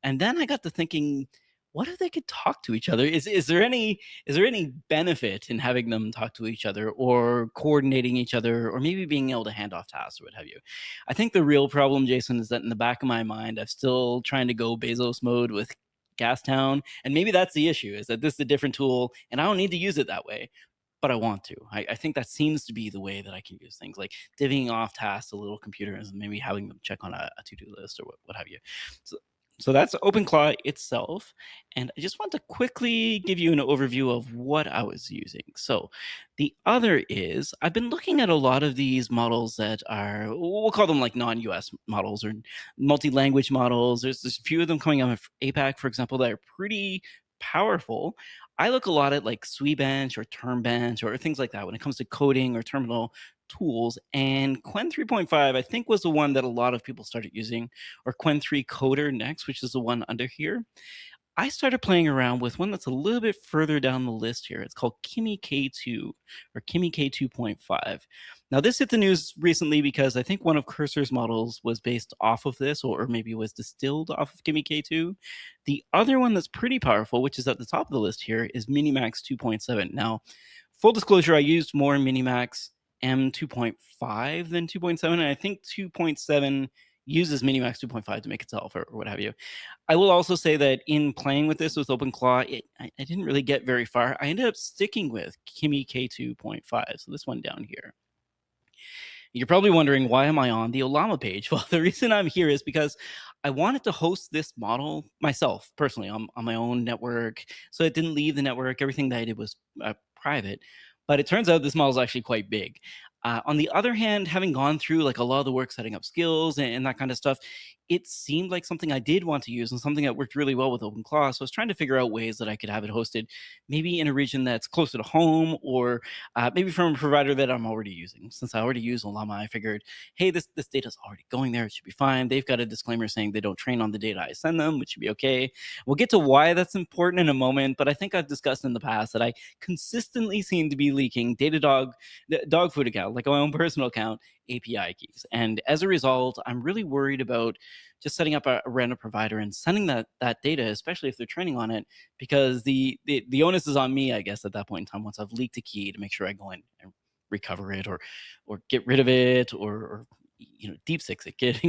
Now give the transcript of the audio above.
And then I got to thinking, what if they could talk to each other? Is there any benefit in having them talk to each other or coordinating each other or maybe being able to hand off tasks or what have you? I think the real problem, Jason, is that in the back of my mind, I'm still trying to go Bezos mode with Gastown. And maybe that's the issue, is that this is a different tool and I don't need to use it that way, but I want to. I think that seems to be the way that I can use things, like divvying off tasks to little computers and maybe having them check on a to-do list or what have you. So, so that's OpenClaw itself. And I just want to quickly give you an overview of what I was using. So the other is I've been looking at a lot of these models that are, we'll call them like non-US models or multi-language models. There's a few of them coming out of APAC, for example, that are pretty powerful. I look a lot at like SweBench or TermBench or things like that when it comes to coding or terminal tools. And Qwen 3.5, I think, was the one that a lot of people started using, or Qwen 3 Coder next, which is the one under here. I started playing around with one that's a little bit further down the list here. It's called Kimi K2 or Kimi K2.5. Now, this hit the news recently because I think one of Cursor's models was based off of this, or maybe was distilled off of Kimi K2. The other one that's pretty powerful, which is at the top of the list here, is Minimax 2.7. Now, full disclosure, I used more Minimax M 2.5 than 2.7, and I think 2.7 uses Minimax 2.5 to make itself or what have you. I will also say that in playing with this with OpenClaw, I didn't really get very far. I ended up sticking with Kimi K2.5, so this one down here. You're probably wondering, why am I on the Ollama page? Well, the reason I'm here is because I wanted to host this model myself, personally, on my own network, so it didn't leave the network. Everything that I did was private. But it turns out this model is actually quite big. On the other hand, having gone through like a lot of the work setting up skills and that kind of stuff, it seemed like something I did want to use and something that worked really well with OpenClaw. So I was trying to figure out ways that I could have it hosted, maybe in a region that's closer to home, or maybe from a provider that I'm already using. Since I already use Ollama, I figured, hey, this data is already going there. It should be fine. They've got a disclaimer saying they don't train on the data I send them, which should be okay. We'll get to why that's important in a moment, but I think I've discussed in the past that I consistently seem to be leaking Datadog, the dog food account, like my own personal account, API keys. And as a result, I'm really worried about just setting up a random provider and sending that data, especially if they're training on it, because the onus is on me, I guess, at that point in time, once I've leaked a key, to make sure I go in and recover it or get rid of it or deep six it, get